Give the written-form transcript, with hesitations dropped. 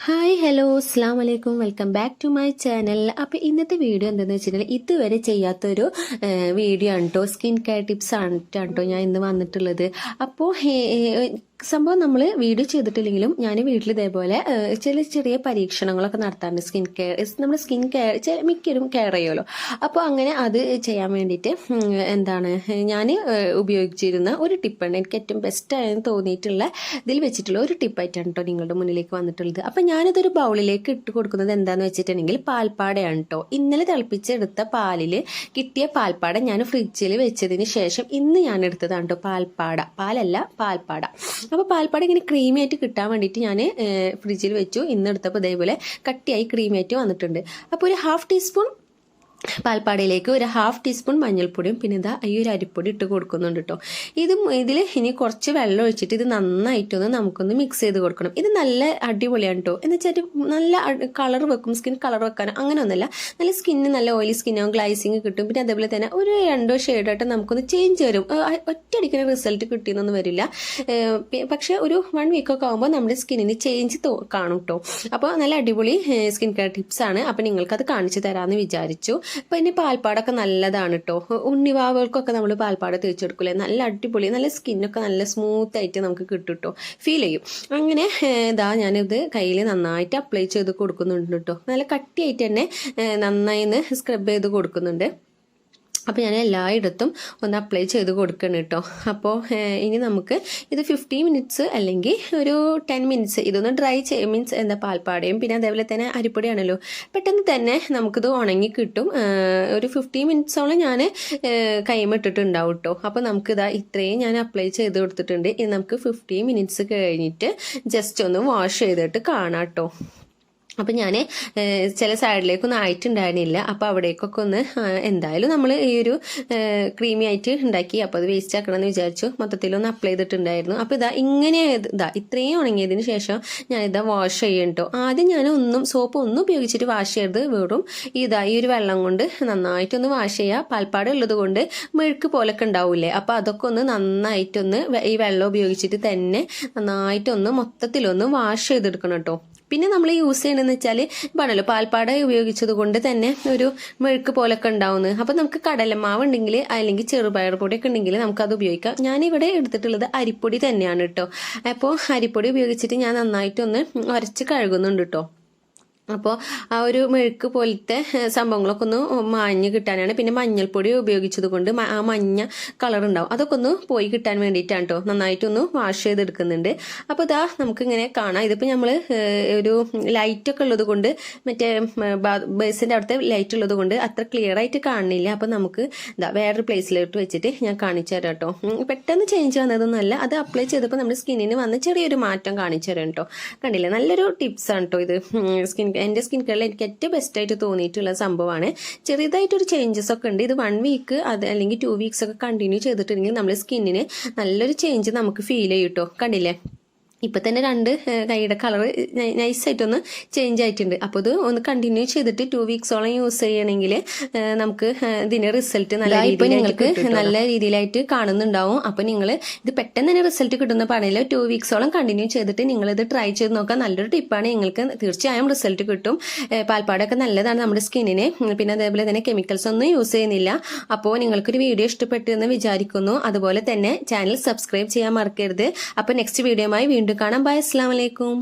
Hi hello അസ്സാം വലൈക്കും welcome back to my channel. അപ്പോൾ ഇന്നത്തെ വീഡിയോ എന്താണെന്ന് വെച്ചിട്ടുണ്ടെങ്കിൽ ഇതുവരെ ചെയ്യാത്തൊരു വീഡിയോ ആണ് കേട്ടോ. സ്കിൻ കെയർ ടിപ്സ് ആണ് കേട്ടോ ഞാൻ ഇന്ന് വന്നിട്ടുള്ളത്. അപ്പോൾ സംഭവം നമ്മൾ വീഡിയോ ചെയ്തിട്ടില്ലെങ്കിലും ഞാൻ വീട്ടിൽ ഇതേപോലെ ചില ചെറിയ പരീക്ഷണങ്ങളൊക്കെ നടത്താറുണ്ട്. നമ്മൾ സ്കിൻ കെയർ മിക്കവരും കെയർ ചെയ്യുമല്ലോ. അപ്പോൾ അങ്ങനെ അത് ചെയ്യാൻ വേണ്ടിയിട്ട് ഞാൻ ഉപയോഗിച്ചിരുന്ന ഒരു ടിപ്പാണ് എനിക്ക് ഏറ്റവും ബെസ്റ്റ് ആയെന്ന് തോന്നിയിട്ടുള്ള ഇതിൽ വെച്ചിട്ടുള്ള ഒരു ടിപ്പായിട്ടാണ് കേട്ടോ നിങ്ങളുടെ മുന്നിലേക്ക് വന്നിട്ടുള്ളത്. അപ്പം ഞാനിതൊരു ബൗളിലേക്ക് ഇട്ട് കൊടുക്കുന്നത് എന്താണെന്ന് വെച്ചിട്ടുണ്ടെങ്കിൽ പാൽപ്പാടയാണ് കേട്ടോ. ഇന്നലെ തിളപ്പിച്ചെടുത്ത പാലിൽ കിട്ടിയ പാൽപ്പാട ഞാൻ ഫ്രിഡ്ജിൽ വെച്ചതിന് ശേഷം ഇന്ന് ഞാൻ എടുത്തതാണ് കേട്ടോ പാലല്ല പാൽപ്പാട. അപ്പോൾ പാൽപ്പാട ഇങ്ങനെ ക്രീമി ആയിട്ട് കിട്ടാൻ വേണ്ടിയിട്ട് ഞാൻ ഫ്രിഡ്ജിൽ വെച്ചു. ഇന്ന് എടുത്തപ്പോൾ ഇതേപോലെ കട്ടിയായി ക്രീമി ആയിട്ട് വന്നിട്ടുണ്ട്. അപ്പോൾ ഒരു 1/2 ടീസ്പൂൺ പാൽപ്പാടയിലേക്ക് ഒരു 1/2 ടീസ്പൂൺ മഞ്ഞൾപ്പൊടിയും പിന്നെ ഇതാ ഈ ഒരു അരിപ്പൊടി ഇട്ട് കൊടുക്കുന്നുണ്ട് കേട്ടോ. ഇതിൽ ഇനി കുറച്ച് വെള്ളം ഒഴിച്ചിട്ട് ഇത് നന്നായിട്ടൊന്ന് നമുക്കൊന്ന് മിക്സ് ചെയ്ത് കൊടുക്കണം. ഇത് നല്ല അടിപൊളിയാണ് കേട്ടോ. എന്ന് വെച്ചാൽ നല്ല കളർ വെക്കും, സ്കിൻ കളർ വെക്കാനോ അങ്ങനെ ഒന്നുമല്ല. നല്ല സ്കിന്ന് നല്ല ഓയിലി സ്കിന്നാവും, ഗ്ലൈസിങ് കിട്ടും. പിന്നെ അതേപോലെ തന്നെ ഒരു 2 ഷെയ്ഡായിട്ട് നമുക്കൊന്ന് ചേഞ്ച് വരും. ഒറ്റയടിക്കുന്ന റിസൾട്ട് കിട്ടിയെന്നൊന്നും വരില്ല. പക്ഷെ ഒരു 1 വീക്കൊക്കെ ആകുമ്പോൾ നമ്മുടെ സ്കിന്നിന് ചേഞ്ച് കാണും കേട്ടോ. അപ്പോൾ നല്ല അടിപൊളി സ്കിൻ കെയർ ടിപ്സ് ആണ്. അപ്പോൾ നിങ്ങൾക്കത് കാണിച്ചു തരാമെന്ന് വിചാരിച്ചു. അപ്പം ഇനി പാൽപ്പാടൊക്കെ നല്ലതാണ് കേട്ടോ. ഉണ്ണിവാവുകൾക്കൊക്കെ നമ്മൾ പാൽപ്പാട തേച്ചെടുക്കില്ലേ, നല്ല അടിപൊളി, നല്ല സ്കിന്നൊക്കെ നല്ല സ്മൂത്ത് ആയിട്ട് നമുക്ക് കിട്ടും കേട്ടോ, ഫീൽ ചെയ്യും. അങ്ങനെ ഞാനിത് കയ്യിൽ നന്നായിട്ട് അപ്ലൈ ചെയ്ത് കൊടുക്കുന്നുണ്ട് കേട്ടോ. നല്ല കട്ടിയായിട്ട് തന്നെ നന്നായി സ്ക്രബ് ചെയ്ത് കൊടുക്കുന്നുണ്ട്. അപ്പോൾ ഞാൻ എല്ലായിടത്തും ഒന്ന് അപ്ലൈ ചെയ്ത് കൊടുക്കണം കേട്ടോ. അപ്പോൾ ഇനി നമുക്ക് ഇത് 15 മിനിറ്റ്സ് അല്ലെങ്കിൽ ഒരു 10 മിനിറ്റ്സ് ഇതൊന്ന് ഡ്രൈ മീൻസ് പാൽപ്പാടയും പിന്നെ അതേപോലെ തന്നെ അരിപ്പൊടിയാണല്ലോ, പെട്ടെന്ന് തന്നെ നമുക്കിത് ഉണങ്ങി കിട്ടും. ഒരു 15 മിനിറ്റ്സോളം ഞാൻ കൈമിട്ടിട്ടുണ്ടാവും കേട്ടോ. അപ്പോൾ നമുക്കിതാ ഇത്രയും ഞാൻ അപ്ലൈ ചെയ്ത് കൊടുത്തിട്ടുണ്ട്. ഇനി നമുക്ക് 15 മിനിറ്റ്സ് കഴിഞ്ഞിട്ട് ജസ്റ്റ് ഒന്ന് വാഷ് ചെയ്തിട്ട് കാണാം കേട്ടോ. അപ്പം ഞാൻ ചില സൈഡിലേക്കൊന്നും ആയിട്ടുണ്ടായിരുന്നില്ല. അപ്പോൾ അവിടേക്കൊക്കെ ഒന്ന് എന്തായാലും നമ്മൾ ഈ ഒരു ക്രീമി ആയിട്ട് ഉണ്ടാക്കി, അപ്പോൾ അത് വേസ്റ്റ് ആക്കണമെന്ന് വിചാരിച്ചു. മൊത്തത്തിലൊന്ന് അപ്ലൈ ചെയ്തിട്ടുണ്ടായിരുന്നു. അപ്പോൾ ഇങ്ങനെ ഇത്രയും ഉണങ്ങിയതിന് ശേഷം ഞാനിതാ വാഷ് ചെയ്യും കേട്ടോ. ആദ്യം ഞാൻ സോപ്പ് ഒന്നും ഉപയോഗിച്ചിട്ട് വാഷ് ചെയ്ത് വെറും ഈ ഒരു വെള്ളം കൊണ്ട് നന്നായിട്ടൊന്ന് വാഷ് ചെയ്യുക. പാൽപ്പാട് ഉള്ളത് കൊണ്ട് മെഴുക്ക് പോലൊക്കെ ഉണ്ടാവില്ലേ, അപ്പോൾ അതൊക്കെ ഒന്ന് നന്നായിട്ടൊന്ന് ഈ വെള്ളം ഉപയോഗിച്ചിട്ട് തന്നെ നന്നായിട്ടൊന്ന് മൊത്തത്തിലൊന്ന് വാഷ് ചെയ്തെടുക്കണം കേട്ടോ. പിന്നെ നമ്മൾ യൂസ് ചെയ്യണമെന്ന് വെച്ചാൽ ഇപ്പാണല്ലോ പാൽപ്പാട ഉപയോഗിച്ചത് കൊണ്ട് തന്നെ ഒരു മെഴുക്ക് പോലൊക്കെ ഉണ്ടാവുന്നത്. അപ്പോൾ നമുക്ക് കടലമാവ് ഉണ്ടെങ്കിൽ അല്ലെങ്കിൽ ചെറുപയർ പൊടിയൊക്കെ ഉണ്ടെങ്കിൽ നമുക്കത് ഉപയോഗിക്കാം. ഞാനിവിടെ എടുത്തിട്ടുള്ളത് അരിപ്പൊടി തന്നെയാണ് കേട്ടോ. അപ്പോൾ അരിപ്പൊടി ഉപയോഗിച്ചിട്ട് ഞാൻ നന്നായിട്ടൊന്ന് ഉരച്ച് കഴുകുന്നുണ്ട് കേട്ടോ. അപ്പോൾ ആ ഒരു മെഴുക്ക് പോലത്തെ സംഭവങ്ങളൊക്കെ ഒന്ന് മാഞ്ഞ് കിട്ടാനാണ്. പിന്നെ മഞ്ഞൾപ്പൊടി ഉപയോഗിച്ചത് കൊണ്ട് ആ മഞ്ഞ കളർ ഉണ്ടാവും, അതൊക്കെ ഒന്ന് പോയി കിട്ടാൻ വേണ്ടിയിട്ടാണ് കേട്ടോ. നന്നായിട്ടൊന്ന് വാഷ് ചെയ്തെടുക്കുന്നുണ്ട്. അപ്പോൾ നമുക്കിങ്ങനെ കാണാം. ഇതിപ്പോൾ നമ്മൾ ഒരു ലൈറ്റൊക്കെ ഉള്ളത് കൊണ്ട് മറ്റേ ബേസിൻ്റെ അവിടുത്തെ ലൈറ്റ് ഉള്ളത് കൊണ്ട് അത്ര ക്ലിയർ ആയിട്ട് കാണുന്നില്ല. അപ്പോൾ നമുക്ക് വേറൊരു പ്ലേസിലോട്ട് വെച്ചിട്ട് ഞാൻ കാണിച്ചു തരാം കേട്ടോ. പെട്ടെന്ന് ചേഞ്ച് വന്നതൊന്നുമല്ല, അത് അപ്ലൈ ചെയ്തപ്പോൾ നമ്മുടെ സ്കിന്നിന് വന്ന് ചെറിയൊരു മാറ്റം കാണിച്ചു തരാം കേട്ടോ. കണ്ടില്ലേ, നല്ലൊരു ടിപ്സാണ് കേട്ടോ ഇത്. എൻ്റെ സ്കിൻ കെയറിൽ എനിക്ക് ഏറ്റവും ബെസ്റ്റായിട്ട് തോന്നിയിട്ടുള്ള സംഭവമാണ്. ചെറിയതായിട്ടൊരു ചേഞ്ചസ് ഒക്കെ ഉണ്ട്. ഇത് 1 വീക്ക് അല്ലെങ്കിൽ 2 വീക്സ് ഒക്കെ കണ്ടിന്യൂ ചെയ്തിട്ടുണ്ടെങ്കിൽ നമ്മുടെ സ്കിന്നിന് നല്ലൊരു ചേഞ്ച് നമുക്ക് ഫീൽ ചെയ്യും കേട്ടോ. കണ്ടില്ലേ, ഇപ്പം തന്നെ 2 കൈയുടെ കളർ നൈസായിട്ടൊന്ന് ചേഞ്ച് ആയിട്ടുണ്ട്. അപ്പോൾ ഇത് ഒന്ന് കണ്ടിന്യൂ ചെയ്തിട്ട് 2 വീക്സോളം യൂസ് ചെയ്യണമെങ്കിൽ നമുക്ക് ഇതിൻ്റെ റിസൾട്ട് നല്ല രീതിയിലായിട്ട് കാണുന്നുണ്ടാവും. അപ്പോൾ നിങ്ങൾ ഇത് പെട്ടെന്ന് തന്നെ റിസൾട്ട് കിട്ടുന്ന പറഞ്ഞില്ല, 2 വീക്സോളം കണ്ടിന്യൂ ചെയ്തിട്ട് നിങ്ങളിത് ട്രൈ ചെയ്ത് നോക്കാം. നല്ലൊരു ടിപ്പാണ്, നിങ്ങൾക്ക് തീർച്ചയായും റിസൾട്ട് കിട്ടും. പാൽപ്പാടൊക്കെ നല്ലതാണ് നമ്മുടെ സ്കിന്നിന്. പിന്നെ അതേപോലെ തന്നെ കെമിക്കൽസ് ഒന്നും യൂസ് ചെയ്യുന്നില്ല. അപ്പോൾ നിങ്ങൾക്കൊരു വീഡിയോ ഇഷ്ടപ്പെട്ടു എന്ന് വിചാരിക്കുന്നു. അതുപോലെ തന്നെ ചാനൽ സബ്സ്ക്രൈബ് ചെയ്യാൻ മറക്കരുത്. അപ്പോൾ നെക്സ്റ്റ് വീഡിയോയുമായി വീണ്ടും കാണാം. ബൈ, അസ്സലാമു അലൈക്കും.